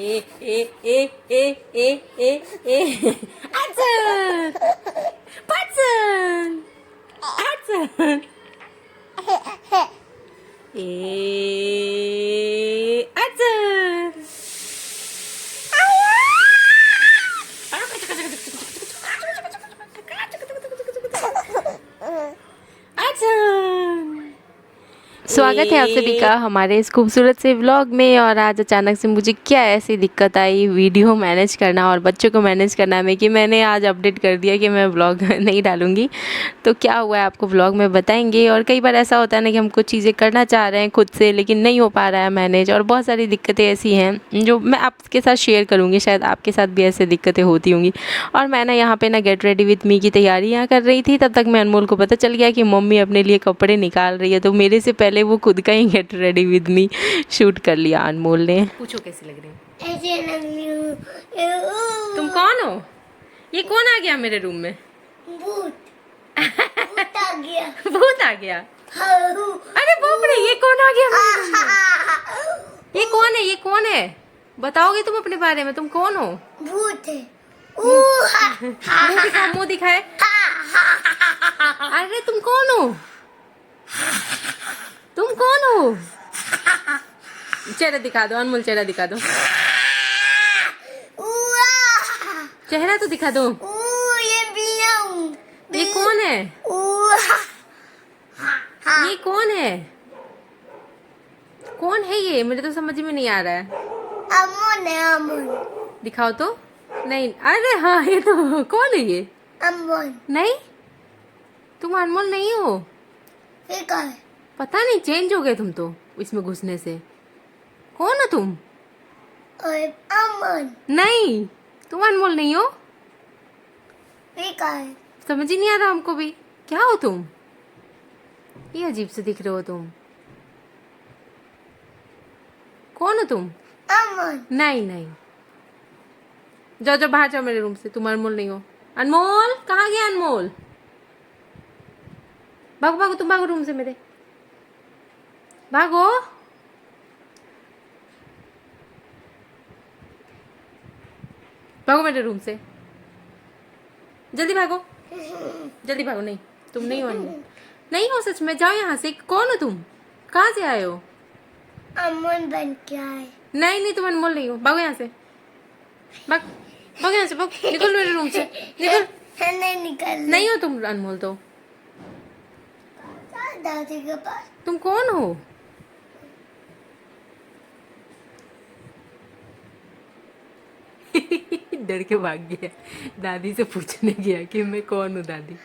ए ए ए ए ए ए ए Action! Patson! Action! ए Action! स्वागत है आप सभी का हमारे इस खूबसूरत से व्लॉग में। और आज अचानक से मुझे क्या ऐसी दिक्कत आई वीडियो मैनेज करना और बच्चों को मैनेज करना में कि मैंने आज अपडेट कर दिया कि मैं व्लॉग नहीं डालूँगी। तो क्या हुआ है आपको व्लॉग में बताएंगे। और कई बार ऐसा होता है ना कि हम कुछ चीज़ें करना चाह रहे हैं खुद से लेकिन नहीं हो पा रहा है मैनेज, और बहुत सारी दिक्कतें ऐसी हैं जो मैं आपके साथ शेयर करूँगी। शायद आपके साथ भी ऐसी दिक्कतें होती होंगी। और मैं ना यहाँ पर ना गेट रेडी विथ मी की तैयारियाँ कर रही थी, तब तक मैं अनमोल को पता चल गया कि मम्मी अपने लिए कपड़े निकाल रही है। तो मेरे से पहले वो खुद का ही get ready with me shoot कर लिया अनमोल ने। पूछो कैसी लग रही है? ऐसे लग रही हूँ। तुम कौन हो? ये कौन आ गया मेरे रूम में? भूत भूत आ गया। भूत आ गया? अरे बाप रे, ये कौन आ गया मेरे रूम में? ये कौन है? ये कौन है? बताओगे तुम अपने बारे में? तुम कौन हो? भूत है। मुंह दिखाओ, मुंह दिखाए। अरे तुम कौन हो? तुम कौन हो? चेहरा दिखा दो अनमोल, चेहरा दिखा दो। चेहरा तो दिखा दो। ये कौन है? ये कौन है? कौन है ये? मुझे तो समझ में नहीं आ रहा है। अमन है, अमन। दिखाओ तो। नहीं, अरे हाँ ये तो कौन है ये? अमन। नहीं, तुम अनमोल नहीं हो। फिर कौन है? पता नहीं, चेंज हो गए तुम तो इसमें घुसने से। कौन हो तुम? अमन। नहीं, तुम अनमोल नहीं हो। फिर कौन है? समझ ही नहीं आ रहा हमको भी। क्या हो तुम? ये अजीब से दिख रहे हो तुम। कौन हो तुम? अमन। नहीं नहीं, जाओ जाओ बाहर जाओ मेरे रूम से। तुम अनमोल नहीं हो। अनमोल कहाँ गया? अनमोल भागो भागो, तुम भागो रूम से मेरे, भागो। भागो मेरे रूम से, जल्दी भागो, जल्दी भागो। नहीं, तुम नहीं हो अनमोल, नहीं हो सच में। जाओ यहाँ से। कौन हो तुम? कहाँ से आए हो? अमन बन के आए। नहीं नहीं, तुम अनमोल नहीं हो। भागो यहाँ से, भाग भागो यहाँ से, भाग, निकल मेरे रूम से, निकल। नहीं निकल। नहीं हो तुम अनमोल तो। दादी के पास। तुम कौन हो? डर के भाग गया, दादी से पूछने गया कि मैं कौन हूँ दादी।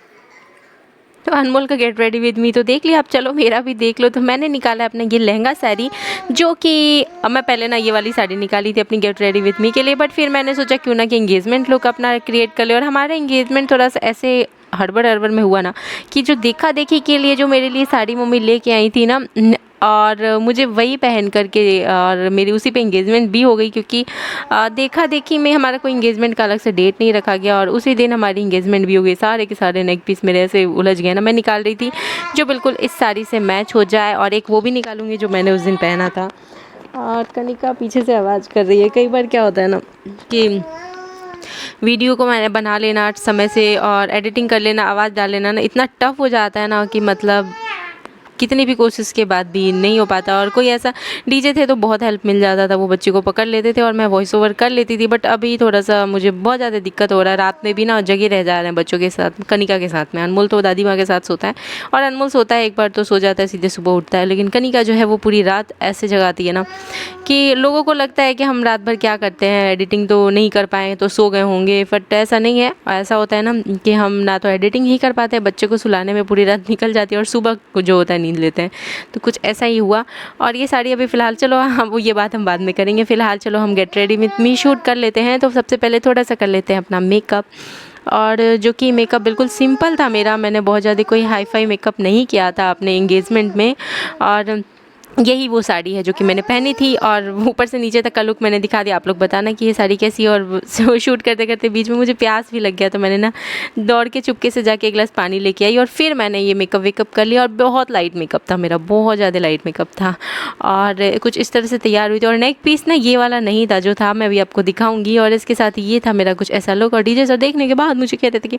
तो अनमोल का गेट रेडी विद मी तो देख लिया, अब चलो मेरा भी देख लो। तो मैंने निकाला अपना ये लहंगा साड़ी, जो कि मैं पहले ना ये वाली साड़ी निकाली थी अपनी गेट रेडी विद मी के लिए, बट फिर मैंने सोचा क्यों ना कि एंगेजमेंट लुक अपना क्रिएट कर ले। और हमारा एंगेजमेंट थोड़ा सा ऐसे हड़बड़ हड़बड़ में हुआ ना कि जो देखा देखी के लिए जो मेरे लिए साड़ी मम्मी लेके आई थी ना, और मुझे वही पहन करके और मेरी उसी पे एंगेजमेंट भी हो गई, क्योंकि देखा देखी में हमारा कोई एंगेजमेंट का अलग से डेट नहीं रखा गया और उसी दिन हमारी एंगेजमेंट भी हो गई। सारे के सारे नेक पीस मेरे ऐसे उलझ गए ना। मैं निकाल रही थी जो बिल्कुल इस साड़ी से मैच हो जाए, और एक वो भी निकालूंगी जो मैंने उस दिन पहना था। और कनिका पीछे से आवाज़ कर रही है। कई बार क्या होता है ना कि वीडियो को मैंने बना लेना समय से और एडिटिंग कर लेना, आवाज़ डाल लेना ना, इतना टफ हो जाता है ना कि मतलब कितनी भी कोशिश के बाद भी नहीं हो पाता। और कोई ऐसा डीजे थे तो बहुत हेल्प मिल जाता था, वो बच्चे को पकड़ लेते थे और मैं वॉइस ओवर कर लेती थी। बट अभी थोड़ा सा मुझे बहुत ज़्यादा दिक्कत हो रहा है। रात में भी ना जगे रह जा रहे हैं बच्चों के साथ, कनिका के साथ में। अनमोल तो दादी माँ के साथ सोता है, और अनमोल सोता है एक बार तो सो जाता है, सीधे सुबह उठता है। लेकिन कनिका जो है वो पूरी रात ऐसे जगाती है ना कि लोगों को लगता है कि हम रात भर क्या करते हैं, एडिटिंग तो नहीं कर पाए तो सो गए होंगे। बट ऐसा नहीं है। ऐसा होता है ना कि हम ना तो एडिटिंग ही कर पाते हैं, बच्चे को सुलाने में पूरी रात निकल जाती है और सुबह को जो होता है नींद लेते हैं। तो कुछ ऐसा ही हुआ। और ये साड़ी अभी फ़िलहाल, चलो हम वो ये बात हम बाद में करेंगे। फ़िलहाल चलो हम get ready with me shoot कर लेते हैं। तो सबसे पहले थोड़ा सा कर लेते हैं अपना मेकअप, और जो कि मेकअप बिल्कुल सिंपल था मेरा। मैंने बहुत ज़्यादा कोई हाई फाई मेकअप नहीं किया था अपने एंगेजमेंट में। और यही वो साड़ी है जो कि मैंने पहनी थी, और ऊपर से नीचे तक का लुक मैंने दिखा दिया। आप लोग बताना कि ये साड़ी कैसी है। और शूट करते करते बीच में मुझे प्यास भी लग गया, तो मैंने ना दौड़ के चुपके से जाके एक गिलास पानी लेके आई और फिर मैंने ये मेकअप वेकअप कर लिया। और बहुत लाइट मेकअप था मेरा, बहुत ज़्यादा लाइट मेकअप था, और कुछ इस तरह से तैयार हुई थी। और नेक पीस ना ये वाला नहीं था जो था, मैं अभी आपको दिखाऊंगी। और इसके साथ ये था मेरा कुछ ऐसा लुक। और डीजे सर देखने के बाद मुझे कह रहे थे कि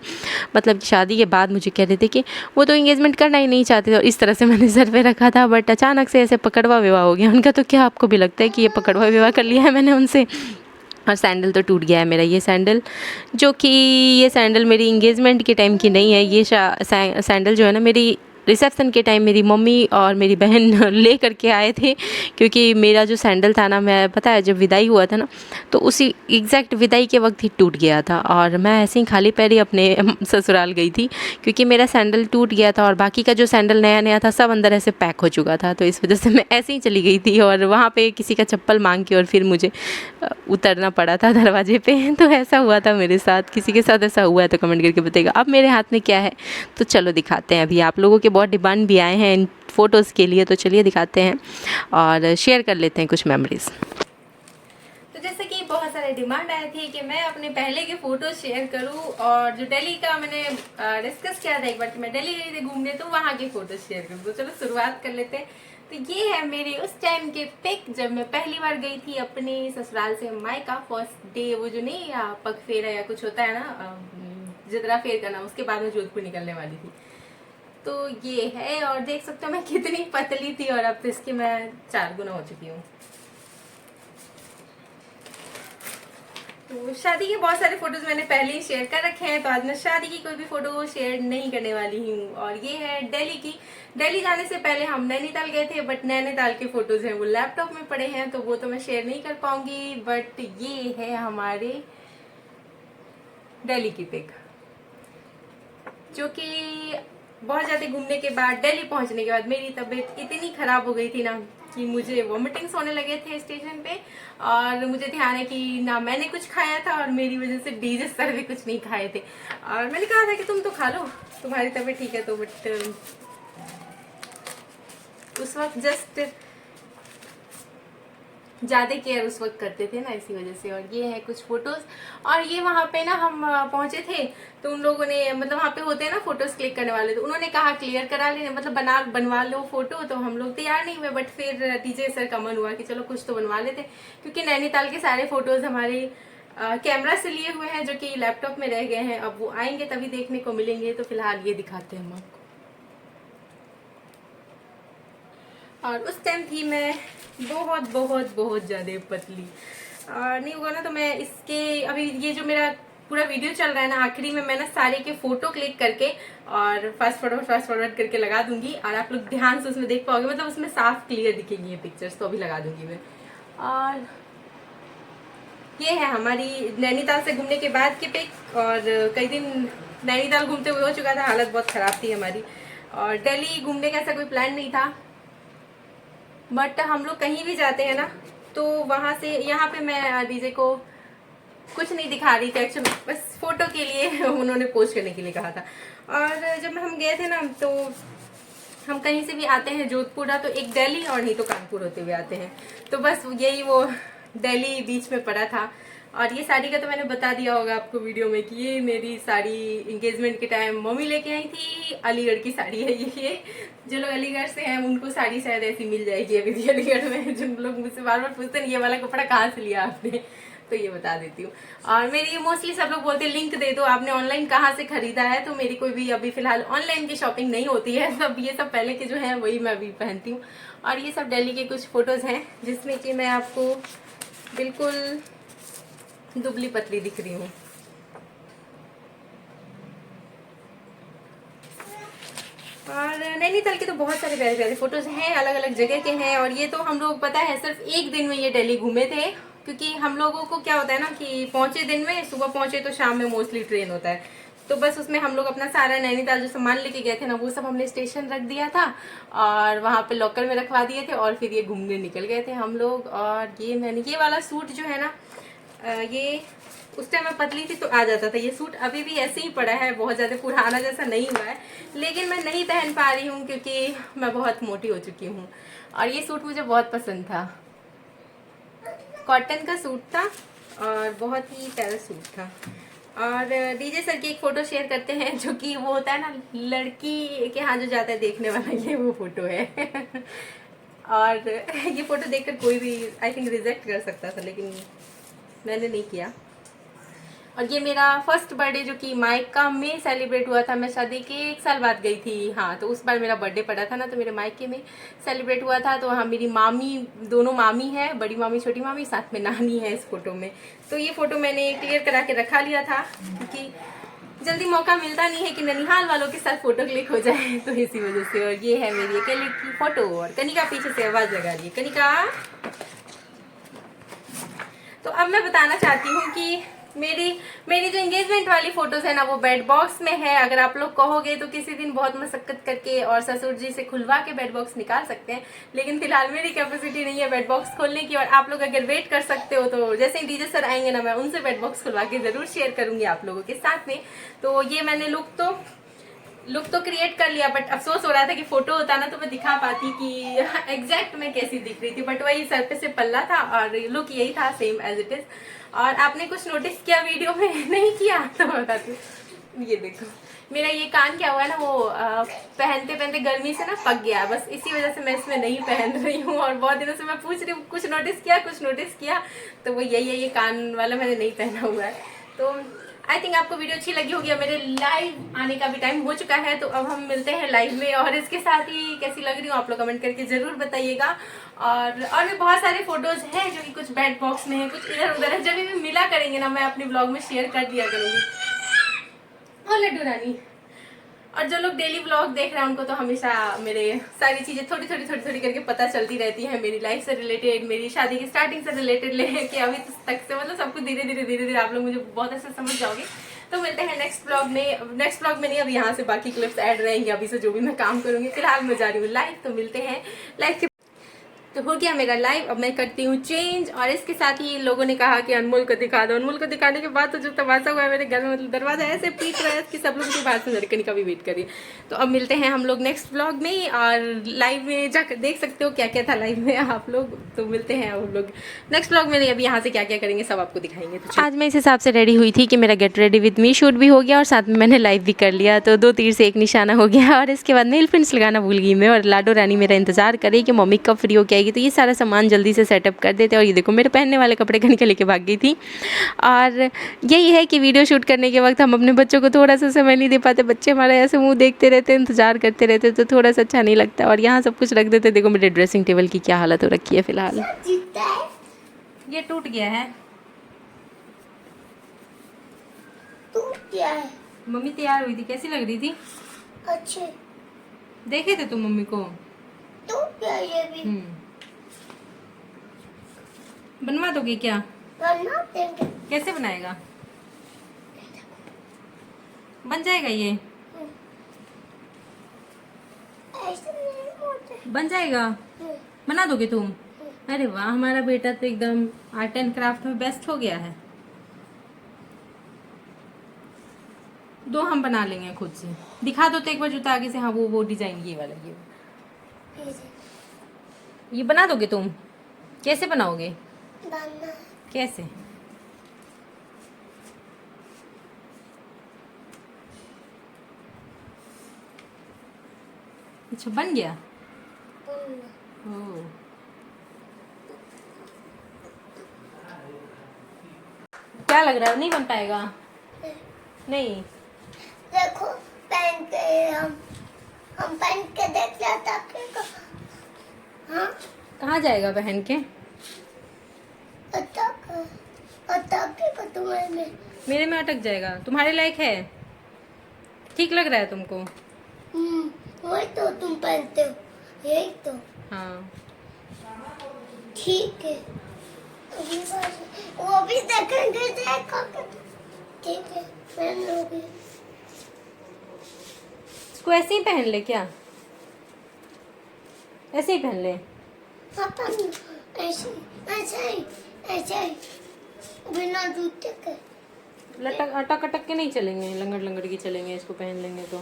मतलब शादी के बाद मुझे कह रहे थे कि वो तो इंगेजमेंट करना ही नहीं चाहते थे, और इस तरह से मैंने सर पे रखा था। बट अचानक से ऐसे पकड़वा विवाह हो गया उनका। तो क्या आपको भी लगता है कि ये पकड़वा विवाह कर लिया है मैंने उनसे? और सैंडल तो टूट गया है मेरा ये सैंडल, जो कि ये सैंडल मेरी इंगेजमेंट के टाइम की नहीं है। ये सैंडल जो है ना, मेरी रिसेप्शन के टाइम मेरी मम्मी और मेरी बहन ले करके आए थे, क्योंकि मेरा जो सैंडल था ना, मैं पता है जब विदाई हुआ था ना, तो उसी एग्जैक्ट विदाई के वक्त ही टूट गया था। और मैं ऐसे ही खाली पैर ही अपने ससुराल गई थी, क्योंकि मेरा सैंडल टूट गया था और बाकी का जो सैंडल नया नया था सब अंदर ऐसे पैक हो चुका था। तो इस वजह से मैं ऐसे ही चली गई थी, और वहाँ पे किसी का चप्पल मांग के और फिर मुझे उतरना पड़ा था दरवाजे पे। तो ऐसा हुआ था मेरे साथ। किसी के साथ ऐसा हुआ है तो कमेंट करके बताइएगा। अब मेरे हाथ में क्या है, तो चलो दिखाते हैं। अभी आप लोगों के बहुत डिमांड भी आए हैं इन फ़ोटोज़ के लिए, तो चलिए दिखाते हैं और शेयर कर लेते हैं कुछ मेमोरीज़। तो जैसे कि बहुत सारे डिमांड आए थे कि मैं अपने पहले के फ़ोटोज़ शेयर करूं, और जो दिल्ली का मैंने डिस्कस किया था एक बार कि मैं दिल्ली गई थी घूमने, तो वहाँ के फ़ोटोज़ शेयर करूँ। तो चलो शुरुआत कर लेते हैं। तो ये है मेरे उस टाइम के पिक जब मैं पहली बार गई थी अपने ससुराल से मायका। फर्स्ट डे, वो जो नहीं पग फेरा या कुछ होता है ना, जितरा फेर का नाम, उसके बाद में जोधपुर निकलने वाली थी। तो ये है, और देख सकते हो मैं कितनी पतली थी, और अब तो इसकी मैं 4 गुना हो चुकी हूँ। तो शादी के बहुत सारे फोटोज मैंने पहले ही शेयर कर रखे हैं, तो आज मैं शादी की कोई भी फोटो शेयर नहीं करने वाली हूँ। और ये है दिल्ली की। दिल्ली जाने से पहले हम नैनीताल गए थे, बट नैनीताल के फोटोज हैं वो लैपटॉप में पड़े हैं, तो वो तो मैं शेयर नहीं कर पाऊंगी। बट ये है हमारे दिल्ली की पिक, जो कि बहुत ज़्यादा घूमने के बाद, दिल्ली पहुंचने के बाद मेरी तबीयत इतनी ख़राब हो गई थी ना कि मुझे वॉमिटिंग्स होने लगे थे स्टेशन पे। और मुझे ध्यान है कि ना मैंने कुछ खाया था, और मेरी वजह से डीजे सर भी कुछ नहीं खाए थे। और मैंने कहा था कि तुम तो खा लो, तुम्हारी तबीयत ठीक है तो। बट उस वक्त जस्ट ज़्यादा केयर उस वक्त करते थे ना, इसी वजह से। और ये है कुछ फोटोज़। और ये वहाँ पे ना हम पहुँचे थे, तो उन लोगों ने, मतलब वहाँ पे होते हैं ना फोटोज़ क्लिक करने वाले, तो उन्होंने कहा क्लियर करा लेने, मतलब बनवा लो फोटो। तो हम लोग तैयार नहीं हुए, बट फिर टीचर सर का मन हुआ कि चलो कुछ तो बनवा लेते, क्योंकि नैनीताल के सारे फोटोज़ हमारे कैमरा से लिए हुए हैं, जो कि लैपटॉप में रह गए हैं। अब वो आएंगे तभी देखने को मिलेंगे। तो फिलहाल ये दिखाते हैं हम आपको। और उस टाइम थी मैं बहुत बहुत बहुत ज़्यादा पतली। नहीं होगा ना तो मैं इसके, अभी ये जो मेरा पूरा वीडियो चल रहा है ना, आखिरी में मैं ना सारे के फोटो क्लिक करके और फास्ट फॉरवर्ड करके लगा दूंगी, और आप लोग ध्यान से उसमें देख पाओगे, मतलब उसमें साफ क्लियर दिखेंगी ये पिक्चर्स। तो अभी लगा दूंगी मैं। और ये है हमारी नैनीताल से घूमने के बाद की पिक। और कई दिन नैनीताल घूमते हुए हो चुका था, हालत बहुत ख़राब थी हमारी। और दिल्ली घूमने का ऐसा कोई प्लान नहीं था, बट हम लोग कहीं भी जाते हैं ना, तो वहाँ से, यहाँ पे मैं डीजे को कुछ नहीं दिखा रही थी एक्चुअली, बस फोटो के लिए उन्होंने पोस्ट करने के लिए कहा था। और जब हम गए थे ना, तो हम कहीं से भी आते हैं जोधपुर, तो एक दिल्ली और नहीं तो कानपुर होते हुए आते हैं। तो बस यही वो दिल्ली बीच में पड़ा था। और ये साड़ी का तो मैंने बता दिया होगा आपको वीडियो में कि ये मेरी साड़ी इंगेजमेंट के टाइम मम्मी लेके आई थी। अलीगढ़ की साड़ी है ये। जो लोग अलीगढ़ से हैं उनको साड़ी शायद ऐसी मिल जाएगी अभी भी अलीगढ़ में। जिन लोग मुझसे बार बार पूछते हैं ये वाला कपड़ा कहाँ से लिया आपने, तो ये बता देती हूँ। और मेरी मोस्टली सब लोग बोलते हैं लिंक दे दो, आपने ऑनलाइन कहाँ से खरीदा है। तो मेरी कोई भी अभी फिलहाल ऑनलाइन की शॉपिंग नहीं होती है। सब ये सब पहले के जो है वही मैं अभी पहनती हूँ। और ये सब दिल्ली के कुछ फोटोज़ हैं, जिसमें कि मैं आपको बिल्कुल दुबली पतली दिख रही हूँ। और नैनीताल के तो बहुत सारे प्यारे प्यारे फोटोज हैं, अलग अलग जगह के हैं। और ये तो हम लोग पता है सिर्फ एक दिन में ये दिल्ली घूमे थे, क्योंकि हम लोगों को क्या होता है ना कि पहुंचे दिन में, सुबह पहुंचे तो शाम में मोस्टली ट्रेन होता है। तो बस उसमें हम लोग अपना सारा नैनीताल जो सामान लेके गए थे ना, वो सब हमने स्टेशन रख दिया था और वहाँ पे लॉकर में रखवा दिए थे, और फिर ये घूमने निकल गए थे हम लोग। और ये मैंने ये वाला सूट जो है ना, ये उस टाइम मैं पतली थी तो आ जाता था। ये सूट अभी भी ऐसे ही पड़ा है, बहुत ज़्यादा पुराना जैसा नहीं हुआ है, लेकिन मैं नहीं पहन पा रही हूँ क्योंकि मैं बहुत मोटी हो चुकी हूँ। और ये सूट मुझे बहुत पसंद था, कॉटन का सूट था और बहुत ही प्यारा सूट था। और डीजे सर की एक फ़ोटो शेयर करते हैं, जो कि वो होता है ना लड़की के यहाँ जो जाता है देखने वाला, ये वो फ़ोटो है। और ये फ़ोटो देखकर कोई भी आई थिंक रिजेक्ट कर सकता था, लेकिन मैंने नहीं किया। और ये मेरा फर्स्ट बर्थडे जो कि मायका में सेलिब्रेट हुआ था। मैं शादी के 1 साल बाद गई थी, हाँ, तो उस बार मेरा बर्थडे पड़ा था ना, तो मेरे मायके में सेलिब्रेट हुआ था। तो हाँ, मेरी मामी, दोनों मामी है, बड़ी मामी छोटी मामी, साथ में नानी है इस फोटो में। तो ये फोटो मैंने क्लियर करा के रखा लिया था क्योंकि जल्दी मौका मिलता नहीं है कि ननिहाल वालों के साथ फोटो क्लिक हो जाए, तो इसी वजह से। और ये है मेरी अकेले की फोटो। और कनिका पीछे से आवाज लगा रही है, कनिका। तो अब मैं बताना चाहती हूँ कि मेरी जो एंगेजमेंट वाली फोटोज है ना, वो बेड बॉक्स में है। अगर आप लोग कहोगे तो किसी दिन बहुत मशक्कत करके और ससुर जी से खुलवा के बेड बॉक्स निकाल सकते हैं, लेकिन फिलहाल मेरी कैपेसिटी नहीं है बेड बॉक्स खोलने की। और आप लोग अगर वेट कर सकते हो तो जैसे ही डीजे सर आएंगे ना, मैं उनसे बेड बॉक्स खुलवा के जरूर शेयर करूंगी आप लोगों के साथ में। तो ये मैंने लुक तो क्रिएट कर लिया, बट अफसोस हो रहा था कि फोटो होता ना तो मैं दिखा पाती कि एग्जैक्ट मैं कैसी दिख रही थी। बट वही सर पे से पल्ला था और लुक यही था, सेम एज इट इज। और आपने कुछ नोटिस किया वीडियो में? नहीं किया तो बताती हूँ। ये देखो मेरा ये कान क्या हुआ है ना, वो पहनते पहनते गर्मी से ना पक गया, बस इसी वजह से मैं इसमें नहीं पहन रही हूँ। और बहुत दिनों से मैं पूछ रही हूँ कुछ नोटिस किया, तो वो यही है, ये कान वाला मैंने नहीं पहना हुआ है। तो आई थिंक आपको वीडियो अच्छी लगी होगी। मेरे लाइव आने का भी टाइम हो चुका है, तो अब हम मिलते हैं लाइव में। और इसके साथ ही कैसी लग रही हूँ आप लोग कमेंट करके जरूर बताइएगा। और भी बहुत सारे फोटोज हैं जो कि कुछ बेड बॉक्स में है, कुछ इधर उधर है। जब भी मिला करेंगे ना, मैं अपने ब्लॉग में शेयर कर दिया करूँगी। और लड्डू रानी, और जो लोग डेली व्लॉग देख रहे हैं उनको तो हमेशा मेरे सारी चीज़ें थोड़ी थोड़ी करके पता चलती रहती है, मेरी लाइफ से रिलेटेड, मेरी शादी की स्टार्टिंग से रिलेटेड लेके अभी तक से, मतलब सब कुछ धीरे धीरे आप लोग मुझे बहुत अच्छे समझ जाओगे। तो मिलते हैं नेक्स्ट ब्लॉग में नहीं, अब यहाँ से बाकी क्लिप्स ऐड रहेंगे अभी से जो भी मैं काम करूँगी। फिलहाल मैं जा रही हूँ लाइव, तो मिलते हैं लाइव के। तो हो गया मेरा लाइव, अब मैं करती हूँ चेंज। और इसके साथ ही लोगों ने कहा कि अनमोल को दिखा दो। अनमोल को दिखाने के बाद तो जो तमाशा हुआ है मेरे घर में, मतलब दरवाजा ऐसे पीट रहा है कि सब लोग मुझे बाहर से लड़कनी का भी वेट करिए। तो अब मिलते हैं हम लोग नेक्स्ट ब्लॉग में, और लाइव में जाकर देख सकते हो क्या क्या था लाइव में आप लोग। तो मिलते हैं हम लोग नेक्स्ट ब्लॉग में। अभी यहाँ से क्या क्या करेंगे सब आपको दिखाएंगे। तो आज मैं इस हिसाब से रेडी हुई थी कि मेरा gate ready with me shoot भी हो गया और साथ में मैंने लाइव भी कर लिया, तो 2 तीर से 1 निशाना हो गया। और इसके बाद नेल पेंट्स लगाना भूल गई मैं, और लाडो रानी मेरा इंतजार करे कि मम्मी कब फ्री होके आएगी, तो ये सारा सामान जल्दी से सेटअप कर देते। और ये देखो मेरे पहनने वाले कपड़े कहीं लेके भाग गई थी। और यही है कि वीडियो शूट करने के वक्त हम अपने बच्चों को थोड़ा सा समय नहीं दे पाते, बच्चे हमारे ऐसे मुंह देखते रहते, इंतजार करते रहते, तो थोड़ा सा अच्छा नहीं लगता। और यहाँ सब कुछ रख देते। देखो मेरे ड्रेसिंग टेबल की क्या हालत हो रखी है फिलहाल, ये टूट गया है। तू क्या है? मम्मी तैयार हुई थी, कैसी लग रही थी? अच्छे। देखे थे तुम मम्मी को? तू क्या ये भी बनवा दोगे क्या? बना देंगे। कैसे बनाएगा? बन जाएगा ये? ऐसे नहीं होते। बन जाएगा? बना दोगे तुम? अरे वाह, हमारा बेटा तो एकदम आर्ट एंड क्राफ्ट में बेस्ट हो गया है। 2 हम बना लेंगे खुद से। दिखा दो तो एक बार जूता आगे से। हाँ, वो डिजाइन ये वाला, ये बना दोगे तुम? कैसे बनाओगे? बना। कैसे? अच्छा, बन गया। ओह, क्या लग रहा है, नहीं बन पाएगा? नहीं, देखो पहन के हम पहन के देख लेता क्या? हाँ, कहाँ जाएगा पहन के? अटक के तुम्हें में। मेरे में अटक जाएगा? तुम्हारे लायक है? ठीक लग रहा है तुमको? वही तो तुम पहनते हो, यही तो। हाँ ठीक है, वो भी देखेंगे, देखोगे। ठीक है, पहन लोगे। इसको ऐसे ही पहन ले क्या? ऐसे ही पहन ले? हाँ, ऐसे ऐसे ही बिना बिना जूते के। लटक अटक अटक के नहीं चलेंगे, लंगड़ लंगड़ के चलेंगे, इसको पहन लेंगे तो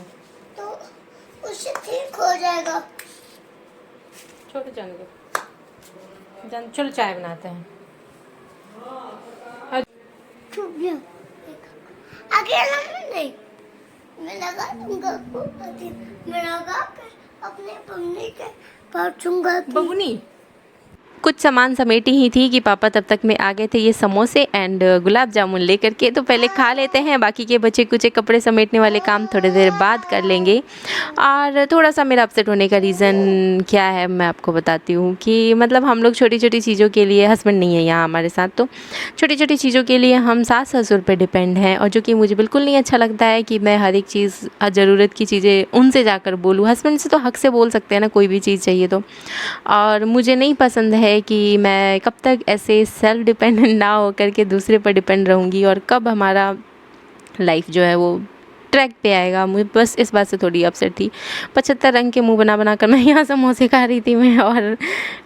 उससे ठीक हो जाएगा। छोटे जान चलो चाय बनाते हैं। छुप गया। अकेला में नहीं, मैं लगा दूंगा मैं लगा के अपने मम्मी के पाछूंगा। बबुनी कुछ सामान समेटी ही थी कि पापा तब तक में आ गए थे ये समोसे एंड गुलाब जामुन लेकर के। तो पहले खा लेते हैं, बाकी के बचे कुछ कपड़े समेटने वाले काम थोड़ी देर बाद कर लेंगे। और थोड़ा सा मेरा अपसेट होने का रीज़न क्या है मैं आपको बताती हूँ कि मतलब हम लोग छोटी छोटी चीज़ों के लिए, हस्बैंड नहीं है यहाँ हमारे साथ, तो छोटी छोटी चीज़ों के लिए हम सास ससुर पे डिपेंड हैं, और जो कि मुझे बिल्कुल नहीं अच्छा लगता है कि मैं हर एक चीज़ ज़रूरत की चीज़ें उनसे जाकर बोलूँ। हस्बैंड से तो हक से बोल सकते हैं ना कोई भी चीज़ चाहिए तो, और मुझे नहीं पसंद है कि मैं कब तक ऐसे सेल्फ डिपेंडेंट ना हो करके दूसरे पर डिपेंड रहूँगी और कब हमारा लाइफ जो है वो ट्रैक पे आएगा। मुझे बस इस बात से थोड़ी अपसेट थी। 75 रंग के मुंह बना बना कर मैं यहाँ समोसे खा रही थी मैं। और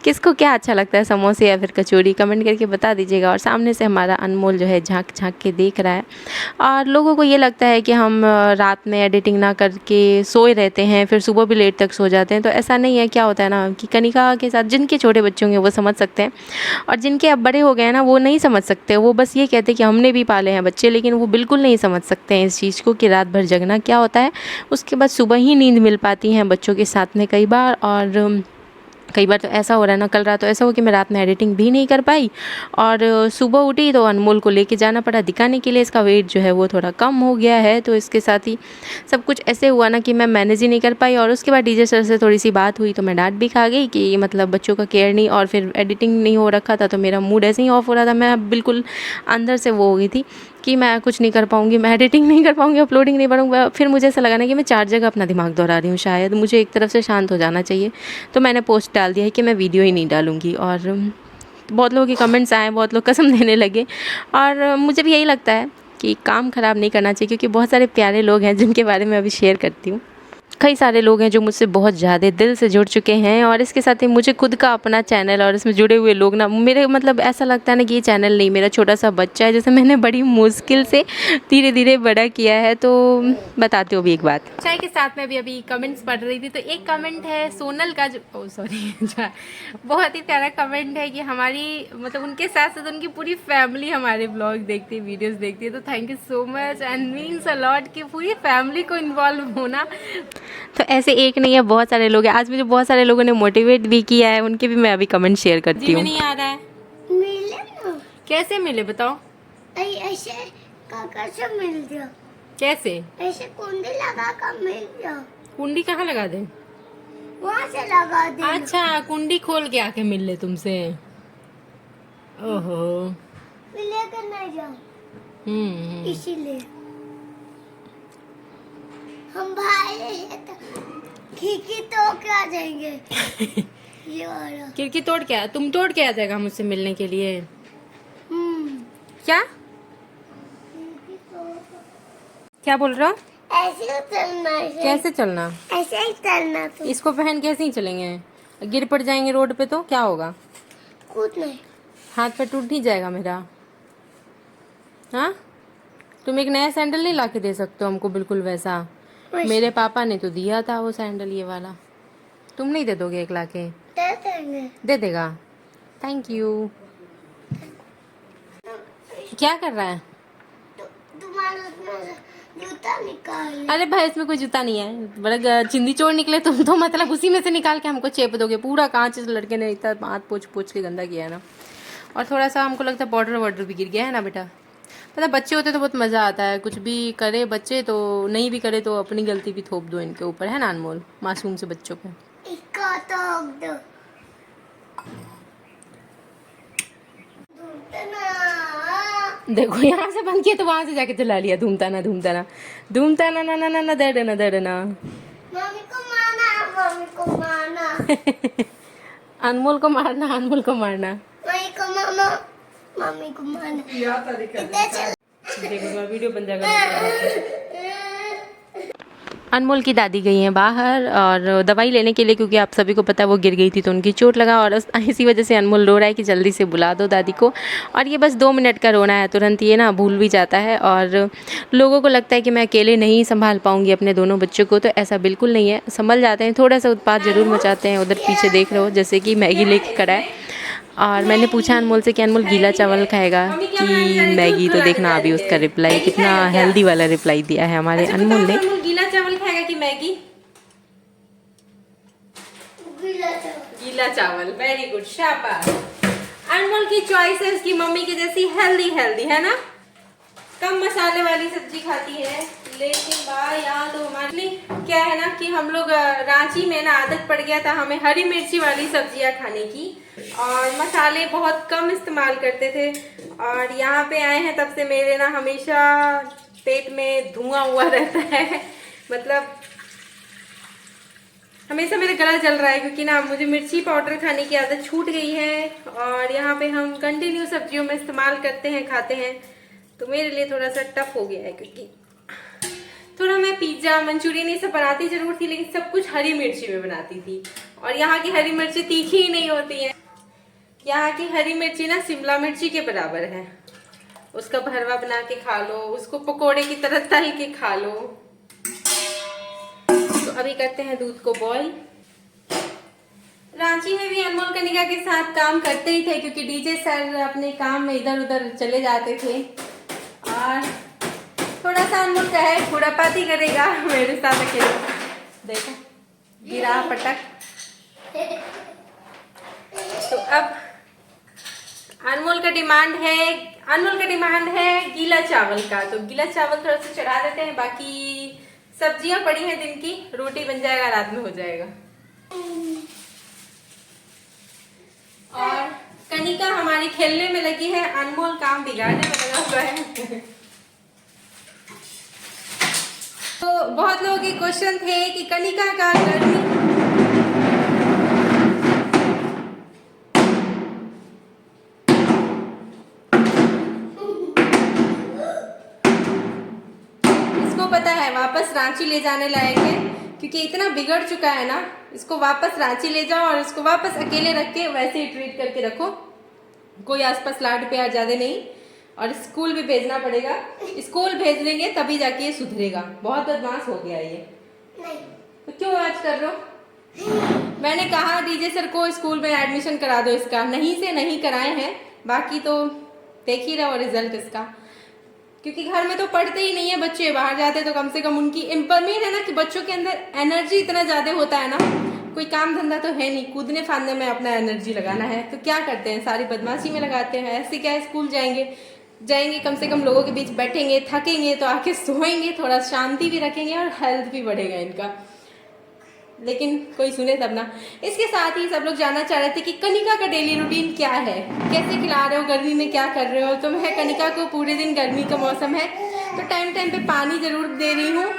किसको क्या अच्छा लगता है, समोसे या फिर कचौड़ी, कमेंट करके बता दीजिएगा। और सामने से हमारा अनमोल जो है झांक झांक के देख रहा है। और लोगों को ये लगता है कि हम रात में एडिटिंग ना करके सोए रहते हैं, फिर सुबह भी लेट तक सो जाते हैं। तो ऐसा नहीं है। क्या होता है ना कि कनिका के साथ जिनके छोटे बच्चे होंगे वो समझ सकते हैं, और जिनके अब बड़े हो गए हैं ना वो नहीं समझ सकते। वो बस ये कहते हैं कि हमने भी पाले हैं बच्चे, लेकिन वो बिल्कुल नहीं समझ सकते हैं इस चीज़ को कि रात भर जगना क्या होता है। उसके बाद सुबह ही नींद मिल पाती है बच्चों के साथ में कई बार। और कई बार तो ऐसा हो रहा है ना, कल रात तो ऐसा हो कि मैं रात में एडिटिंग भी नहीं कर पाई, और सुबह उठी तो अनमोल को लेके जाना पड़ा दिखाने के लिए। इसका वेट जो है वो थोड़ा कम हो गया है, तो इसके साथ ही सब कुछ ऐसे हुआ ना कि मैं मैनेज ही नहीं कर पाई। और उसके बाद डीजे सर से थोड़ी सी बात हुई तो मैं डांट भी खा गई कि मतलब बच्चों का केयर नहीं, और फिर एडिटिंग नहीं हो रखा था तो मेरा मूड ऐसे ही ऑफ हो रहा था। मैं बिल्कुल अंदर से वो हो गई थी कि मैं कुछ नहीं कर पाऊँगी, मैं एडिटिंग नहीं कर पाऊँगी, अपलोडिंग नहीं करूँगा। फिर मुझे ऐसा लगा ना कि मैं 4 जगह अपना दिमाग दोहरा रही हूँ, शायद मुझे एक तरफ से शांत हो जाना चाहिए। तो मैंने पोस्ट डाल दिया है कि मैं वीडियो ही नहीं डालूँगी। और बहुत लोगों के कमेंट्स आए, बहुत लोग कसम देने लगे। और मुझे भी यही लगता है कि काम ख़राब नहीं करना चाहिए, क्योंकि बहुत सारे प्यारे लोग हैं जिनके बारे में अभी शेयर करती हूँ। कई सारे लोग हैं जो मुझसे बहुत ज़्यादा दिल से जुड़ चुके हैं, और इसके साथ ही मुझे खुद का अपना चैनल और इसमें जुड़े हुए लोग ना, मेरे मतलब ऐसा लगता है ना कि ये चैनल नहीं, मेरा छोटा सा बच्चा है जैसे मैंने बड़ी मुश्किल से धीरे धीरे बड़ा किया है। तो बताती हूँ अभी एक बात, चाय के साथ में भी अभी कमेंट्स पढ़ रही थी, तो एक कमेंट है सोनल का, जो सॉरी बहुत ही प्यारा कमेंट है कि हमारी मतलब उनके साथ साथ उनकी पूरी फैमिली हमारे ब्लॉग देखती है, वीडियोज़ देखती है। तो thank you so much and means a lot कि पूरी फैमिली को इन्वॉल्व होना। तो ऐसे एक नहीं है, बहुत सारे लोग हैं। आज मुझे बहुत सारे लोगों ने मोटिवेट भी किया है, उनके भी मैं अभी कमेंट शेयर करती हूँ। नहीं आ रहा है, मिले ना, कैसे मिले बताओ? ऐसे काका से मिल गया। कैसे? ऐसे कुंडी लगा कर मिल गया। कुंडी कहाँ लगा दे? वहाँ से लगा दे। अच्छा, कुंडी खोल के आके मिल ले तुमसे। ओहो, लेकर नहीं जाओ इसीलिए हम भाई हैं तो खिड़की तोड़ के आ जाएंगे। ये वाला खिड़की तोड़ के तुम तोड़ के आ जाएगा मुझसे मिलने के लिए? क्या क्या बोल रहे हो? ऐसे ही चलना है। कैसे चलना? ऐसे ही चलना। तो इसको पहन के ऐसे ही चलेंगे? गिर पड़ जाएंगे रोड पे तो क्या होगा? कुछ नहीं, हाथ पे टूट ही जाएगा मेरा। हाँ, तुम एक नया सैंडल नहीं ला के दे सकते हो हमको बिल्कुल वैसा? मेरे पापा ने तो दिया था वो सैंडल ये वाला, तुम नहीं दे दोगे एक लाके? दे देंगे। दे देगा, थैंक यू। क्या कर रहा है? तुम्हारा जूता निकाल। अरे भाई इसमें कोई जूता नहीं है, बड़ा चिंदी चोर निकले तुम तो, मतलब उसी में से निकाल के हमको चेप दोगे पूरा। कांच इस लड़के ने इतना हाथ पोछ पोछ के गंदा किया है ना। और थोड़ा सा हमको लगता है बॉर्डर वॉर्डर भी गिर गया है ना बेटा। पता बच्चे होते तो बहुत मज़ा आता है, कुछ भी करे बच्चे तो, नहीं भी करे तो अपनी गलती भी थोप दो इनके ऊपर, है ना अनमोल? मासूम से बच्चों पे इसका तो दो। देखो यहाँ से बंद किया तो वहां से जाके चला लिया। धूमता ना धूमता ना धूमता ना ना ना ना ना दर्द ना मम्मी को मारना, मम्मी को मारना। अनमोल को मारना, अनमोल को मारना, मम्मी को मारना, मम्मी को मारना। देखो वीडियो बन जाएगा। अनमोल की दादी गई हैं बाहर और दवाई लेने के लिए, क्योंकि आप सभी को पता है वो गिर गई थी तो उनकी चोट लगा, और इसी वजह से अनमोल रो रहा है कि जल्दी से बुला दो दादी को। और ये बस 2 मिनट का रोना है, तुरंत ये ना भूल भी जाता है। और लोगों को लगता है कि मैं अकेले नहीं संभाल पाऊँगी अपने दोनों बच्चों को, तो ऐसा बिल्कुल नहीं है, संभल जाते हैं। थोड़ा सा उत्पात ज़रूर मचाते हैं, उधर पीछे देख रहे हो जैसे कि मैगी लेके खड़ा है। और मैंने पूछा अनमोल से कि अनमोल गीला चावल खाएगा कि मैगी, तो देखना अभी उसका रिप्लाई, कितना हेल्दी वाला रिप्लाई दिया है हमारे अनमोल ने। गीला चावल खाएगा कि मैगी? गीला चावल, वेरी गुड, शाबाश। अनमोल की चॉइस है उसकी मम्मी की जैसी हेल्दी हेल्दी, है ना? कम मसाले वाली सब्जी खाती है, लेकिन यहाँ तो हमारे क्या है ना कि हम लोग रांची में ना आदत पड़ गया था हमें हरी मिर्ची वाली सब्जियां खाने की, और मसाले बहुत कम इस्तेमाल करते थे। और यहाँ पे आए हैं तब से मेरे ना हमेशा पेट में धुआं हुआ रहता है, मतलब हमेशा मेरा गला जल रहा है, क्योंकि ना मुझे मिर्ची पाउडर खाने की आदत छूट गई है। और यहाँ पे हम कंटिन्यू सब्जियों में इस्तेमाल करते हैं, खाते हैं, तो मेरे लिए थोड़ा सा टफ हो गया है। क्योंकि थोड़ा मैं पिज्ज़ा मंचूरियन ये सब बनाती जरूर थी, लेकिन सब कुछ हरी मिर्ची में बनाती थी, और यहाँ की हरी मिर्ची तीखी ही नहीं होती है। यहाँ की हरी मिर्ची ना शिमला मिर्ची के बराबर है, उसका भरवा बना के खा लो, उसको पकोड़े की तरह तल के खा लो। तो अभी करते हैं दूध को बॉईल। रांची में भी अनमोल कनिका के साथ काम करते ही थे, क्योंकि डीजे सर अपने काम में इधर उधर चले जाते थे, और थोड़ा सा अनमोल का है खुरापाती करेगा मेरे साथ अकेले। देखो गिरा पटक। तो अब अनमोल का डिमांड है गीला चावल का, तो गीला चावल थोड़ा सा चढ़ा देते हैं, बाकी सब्जियां पड़ी हैं दिन की, रोटी बन जाएगा, रात में हो जाएगा। और कनिका हमारी खेलने में लगी है, अनमोल काम बिगाड़ने में लगा हुआ है। तो बहुत लोगों के क्वेश्चन थे कि कनिका का गर्मी पता है वापस रांची ले जाने लायक है, क्योंकि इतना बिगड़ चुका है ना, इसको वापस रांची ले जाओ और इसको वापस अकेले रख के वैसे ही ट्रीट करके रखो, कोई आसपास लाड प्यार ज्यादा नहीं। और स्कूल भी भेजना पड़ेगा, स्कूल भेज देंगे तभी जाके ये सुधरेगा, बहुत बदमाश हो गया ये। तो क्यों आज कर रहे हो? मैंने कहा डीजे सर को स्कूल में एडमिशन करा दो इसका, नहीं से नहीं कराए हैं, बाकी तो देख ही रहो रिजल्ट इसका, क्योंकि घर में तो पढ़ते ही नहीं है बच्चे, बाहर जाते तो कम से कम उनकी मेन है ना कि बच्चों के अंदर एनर्जी इतना ज्यादा होता है ना, कोई काम धंधा तो है नहीं, कूदने फांदने में अपना एनर्जी लगाना है, तो क्या करते हैं सारी बदमाशी में लगाते हैं। ऐसे क्या है, स्कूल जाएंगे कम से कम लोगों के बीच बैठेंगे, थकेंगे तो आके सोएंगे, थोड़ा शांति भी रखेंगे और हेल्थ भी बढ़ेगा इनका, लेकिन कोई सुने तब ना। इसके साथ ही सब लोग जानना चाह रहे थे कि कनिका का डेली रूटीन क्या है, कैसे खिला रहे हो, गर्मी में क्या कर रहे हो। तो मैं कनिका को पूरे दिन, गर्मी का मौसम है तो टाइम टाइम पे पानी जरूर दे रही हूँ।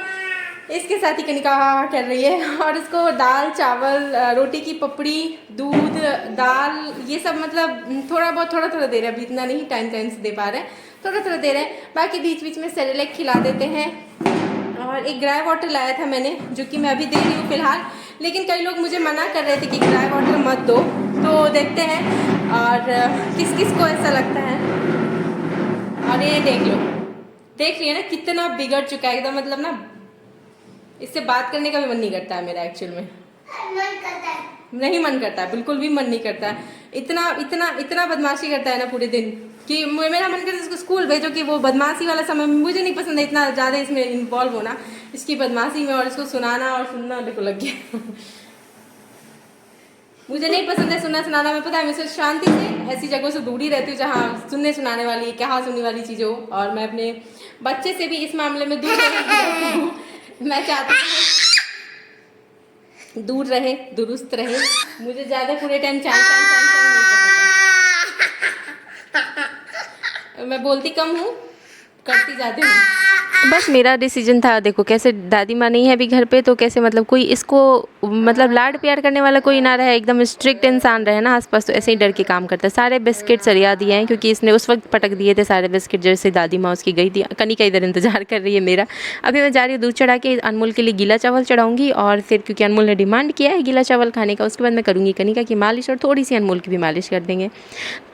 इसके साथ ही कनिका कर रही है, और इसको दाल चावल, रोटी की पपड़ी, दूध, दाल, ये सब मतलब थोड़ा थोड़ा दे रहे हैं, अभी इतना नहीं टाइम से दे पा रहे हैं, थोड़ा दे रहे हैं। बाकी बीच बीच में सेरेलैक खिला देते हैं। और एक ग्राई वाटर लाया था मैंने, जो कि मैं अभी दे रही हूँ फिलहाल, लेकिन कई लोग मुझे मना कर रहे थे कि ग्राई वाटर मत दो, तो देखते हैं और किस किस को ऐसा लगता है। और ये देख लिया ना कितना बिगड़ चुका है एकदम, मतलब ना इससे बात करने का भी मन नहीं करता है मेरा, एक्चुअल में नहीं मन करता है, बिल्कुल भी मन नहीं करता है। इतना बदमाशी करता है ना पूरे दिन कि मेरा मन करता है इसको स्कूल भेजो, कि वो बदमाशी वाला समय मुझे नहीं पसंद है इतना ज़्यादा इसमें इन्वॉल्व होना, इसकी बदमाशी में, और इसको सुनाना और सुनना देखो लग गया। मुझे नहीं पसंद है सुनना सुनाना, मैं पता है मैं शांति से ऐसी जगहों से दूर ही रहती हूँ जहाँ सुनने सुनाने वाली, कहा सुनने वाली चीज़ें हो। और मैं अपने बच्चे से भी इस मामले में दूर रहती हूँ। मैं चाहती हूँ दूर रहे, दुरुस्त रहे, मुझे ज़्यादा पूरे टाइम चांद नहीं पसंद है। मैं बोलती कम हूँ, करती ज़्यादा हूँ। बस मेरा डिसीजन था, देखो कैसे दादी माँ नहीं है अभी घर पे, तो कैसे मतलब कोई इसको मतलब लाड प्यार करने वाला कोई ना रहे, एकदम स्ट्रिक्ट इंसान रहे ना आसपास, तो ऐसे ही डर के काम करता है। सारे बिस्किट सरिया दिए हैं क्योंकि इसने उस वक्त पटक दिए थे सारे बिस्किट जैसे दादी माँ उसकी गई थी। कनिका इधर इंतजार कर रही है मेरा। अभी मैं जा रही हूँ दूध चढ़ा के, अनमोल के लिए गीला चावल चढ़ाऊँगी, और फिर क्योंकि अनमोल ने डिमांड किया है गीला चावल खाने का, उसके बाद मैं करूँगी कनिका की मालिश और थोड़ी सी अनमोल की भी मालिश कर देंगे।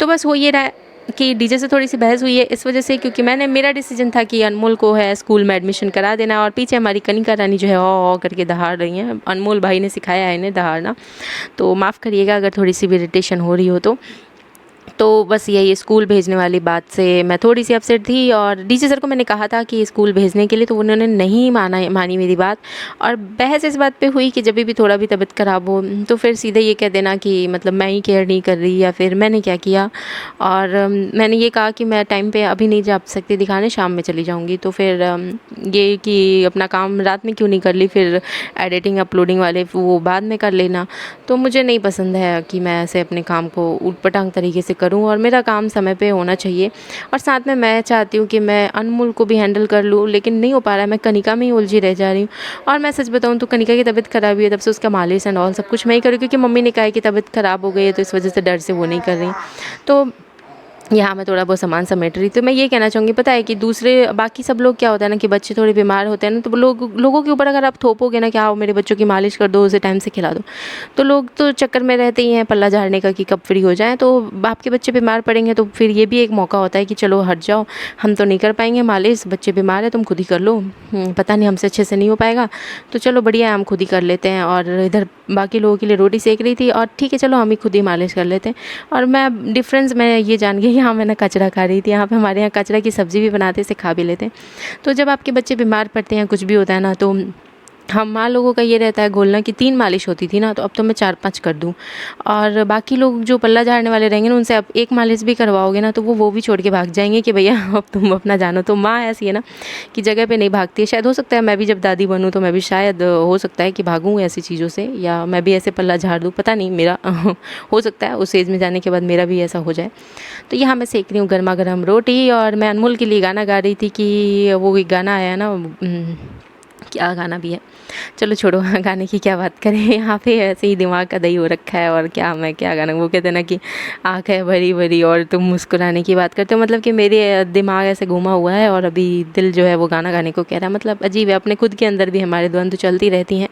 तो बस हो ये रहा है कि डीजे से थोड़ी सी बहस हुई है इस वजह से, क्योंकि मेरा डिसीजन था कि अनमोल को है स्कूल में एडमिशन करा देना, और पीछे हमारी कनिका रानी जो है ओ करके दहाड़ रही हैं। अनमोल भाई ने सिखाया है इन्हें दहाड़ना, तो माफ़ करिएगा अगर थोड़ी सी भी इरिटेशन हो रही हो तो बस यही स्कूल भेजने वाली बात से मैं थोड़ी सी अपसेट थी। और डीजे सर को मैंने कहा था कि स्कूल भेजने के लिए, तो उन्होंने नहीं मानी मेरी बात, और बहस इस बात पे हुई कि जब भी थोड़ा भी तबीयत ख़राब हो तो फिर सीधे ये कह देना कि मतलब मैं ही केयर नहीं कर रही या फिर मैंने क्या किया। और मैंने ये कहा कि मैं टाइम पे अभी नहीं जा सकती दिखाने, शाम में चली जाऊँगी। तो फिर ये कि अपना काम रात में क्यों नहीं कर ली, फिर एडिटिंग अपलोडिंग वाले वो बाद में कर लेना। तो मुझे नहीं पसंद है कि मैं ऐसे अपने काम को ऊट-पटांग तरीके से करूं, और मेरा काम समय पे होना चाहिए। और साथ में मैं चाहती हूं कि मैं अनमोल को भी हैंडल कर लूं, लेकिन नहीं हो पा रहा है, मैं कनिका में ही उलझी रह जा रही हूं। और मैं सच बताऊं तो कनिका की तबीयत ख़राब हुई है तब से उसका मालिश एंड ऑल सब कुछ मैं ही करूँ, क्योंकि मम्मी ने कहा है कि तबीयत ख़राब हो गई है तो इस वजह से डर से वो नहीं कर रही। तो यहाँ मैं थोड़ा बहुत सामान समेट रही। तो मैं ये कहना चाहूँगी, पता है कि दूसरे बाकी सब लोग क्या होता है ना कि बच्चे थोड़े बीमार होते हैं ना, तो लोगों के ऊपर अगर आप थोपोगे ना कि आओ मेरे बच्चों की मालिश कर दो, उसे टाइम से खिला दो, तो लोग तो चक्कर में रहते ही हैं पल्ला झाड़ने का कि कब फ्री हो जाएँ। तो आपके बच्चे बीमार पड़ेंगे तो फिर ये भी एक मौका होता है कि चलो हट जाओ, हम तो नहीं कर पाएंगे मालिश, बच्चे बीमार है तुम खुद ही कर लो, पता नहीं हमसे अच्छे से नहीं हो पाएगा, तो चलो बढ़िया है हम खुद ही कर लेते हैं। और इधर बाकी लोगों के लिए रोटी सेक रही थी, और ठीक है चलो हम ही खुद ही मालिश कर लेते हैं। और मैं डिफरेंस मैं ये जान गई, यहाँ मैंने कचरा खा रही थी, यहाँ पे हमारे यहाँ कचरा की सब्ज़ी भी बनाते, इसे खा भी लेते हैं। तो जब आपके बच्चे बीमार पड़ते हैं कुछ भी होता है ना, तो हम माँ लोगों का ये रहता है घोलना कि 3 मालिश होती थी ना, तो अब तो मैं 4-5 कर दूँ। और बाकी लोग जो पल्ला झाड़ने वाले रहेंगे ना, उनसे आप 1 मालिश भी करवाओगे ना तो वो भी छोड़ के भाग जाएंगे कि भैया अब तुम अपना जानो। तो माँ ऐसी है ना कि जगह पे नहीं भागती है। शायद हो सकता है मैं भी जब दादी बनूँ तो मैं भी शायद हो सकता है कि भागूँ ऐसी चीज़ों से, या मैं भी ऐसे पल्ला झाड़ दूँ, पता नहीं मेरा हो सकता है उस एज में जाने के बाद मेरा भी ऐसा हो जाए। तो यहाँ मैं सेक रही हूँ गर्मा गर्म रोटी, और मैं अनमोल के लिए गाना गा रही थी कि वो एक गाना आया ना, क्या गाना भी है, चलो छोड़ो गाने की क्या बात करें, यहाँ पे ऐसे ही दिमाग का दही हो रखा है। और क्या गाना, वो कहते हैं ना कि आँख है भरी भरी और तुम मुस्कुराने की बात करते हो, मतलब कि मेरे दिमाग ऐसे घूमा हुआ है और अभी दिल जो है वो गाना गाने को कह रहा है। मतलब अजीब है, अपने खुद के अंदर भी हमारे द्वंद्व चलती रहती हैं।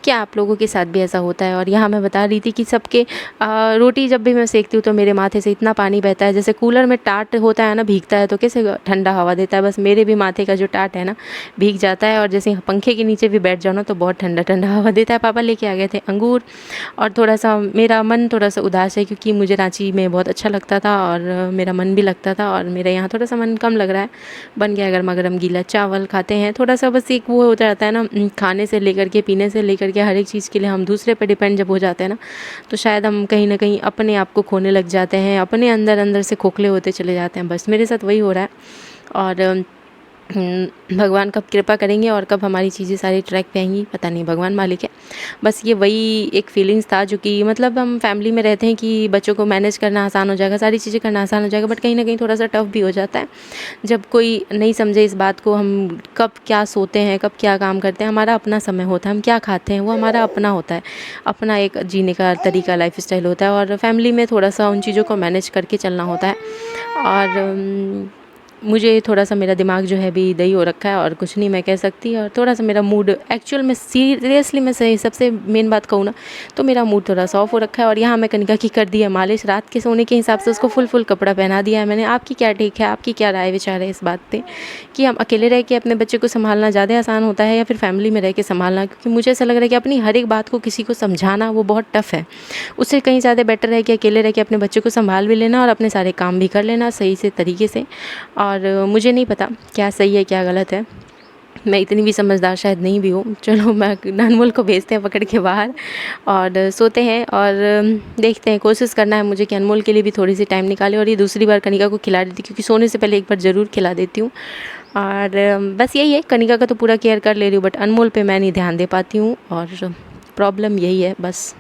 क्या आप लोगों के साथ भी ऐसा होता है? और यहाँ मैं बता रही थी कि सबके रोटी जब भी मैं सेकती हूँ तो मेरे माथे से इतना पानी बहता है, जैसे कूलर में टाट होता है ना भीगता है तो कैसे ठंडा हवा देता है, बस मेरे भी माथे का जो टाट है ना भीग जाता है। और जैसे पंखे के नीचे भी बैठ जाओ ना तो बहुत ठंडा ठंडा हवा देता है। पापा लेके आ गए थे अंगूर, और थोड़ा सा मेरा मन थोड़ा सा उदास है क्योंकि मुझे रांची में बहुत अच्छा लगता था और मेरा मन भी लगता था, और मेरा यहाँ थोड़ा सा मन कम लग रहा है। बन गया गर्मा गर्म गीला चावल, खाते हैं। थोड़ा सा बस एक वो हो जाता है ना, खाने से लेकर के पीने से लेकर के हर एक चीज़ के लिए हम दूसरे पर डिपेंड जब हो जाते हैं ना, तो शायद हम कहीं ना कहीं अपने आप को खोने लग जाते हैं, अपने अंदर अंदर से खोखले होते चले जाते हैं। बस मेरे साथ वही हो रहा है। और भगवान कब कृपा करेंगे और कब हमारी चीज़ें सारी ट्रैक पे आएंगी पता नहीं, भगवान मालिक है। बस ये वही एक फीलिंग्स था जो कि मतलब हम फैमिली में रहते हैं कि बच्चों को मैनेज करना आसान हो जाएगा, सारी चीज़ें करना आसान हो जाएगा, बट कहीं ना कहीं थोड़ा सा टफ भी हो जाता है जब कोई नहीं समझे इस बात को। हम कब क्या सोते हैं, कब क्या काम करते हैं, हमारा अपना समय होता है, हम क्या खाते हैं वो हमारा अपना होता है, अपना एक जीने का तरीका, लाइफ स्टाइल होता है। और फैमिली में थोड़ा सा उन चीज़ों को मैनेज करके चलना होता है। और मुझे थोड़ा सा मेरा दिमाग जो है भी दही हो रखा है और कुछ नहीं मैं कह सकती। और थोड़ा सा मेरा मूड एक्चुअल में सीरियसली मैं सही सबसे मेन बात कहूँ ना तो मेरा मूड थोड़ा सा ऑफ हो रखा है। और यहाँ मैं कनिका की कर दी है मालिश, रात के सोने के हिसाब से उसको फुल कपड़ा पहना दिया है मैंने। आपकी क्या टेक है, आपकी क्या राय विचार है इस बात पे कि हम अकेले रह के अपने बच्चे को संभालना ज़्यादा आसान होता है या फिर फैमिली में रह के संभालना? क्योंकि मुझे ऐसा लग रहा है कि अपनी हर एक बात को किसी को समझाना वो बहुत टफ़ है, उससे कहीं ज़्यादा बेटर है कि अकेले रह के अपने बच्चे को संभाल भी लेना और अपने सारे काम भी कर लेना सही से तरीके से। और मुझे नहीं पता क्या सही है क्या गलत है, मैं इतनी भी समझदार शायद नहीं भी हूँ। चलो मैं अनमोल को भेजते हैं पकड़ के बाहर और सोते हैं और देखते हैं, कोशिश करना है मुझे कि अनमोल के लिए भी थोड़ी सी टाइम निकाले। और ये दूसरी बार कनिका को खिला देती क्योंकि सोने से पहले एक बार ज़रूर खिला देती हूँ। और बस यही है, कनिका का तो पूरा केयर कर ले रही हूँ बट अनमोल पे मैं नहीं ध्यान दे पाती हूँ और प्रॉब्लम यही है बस।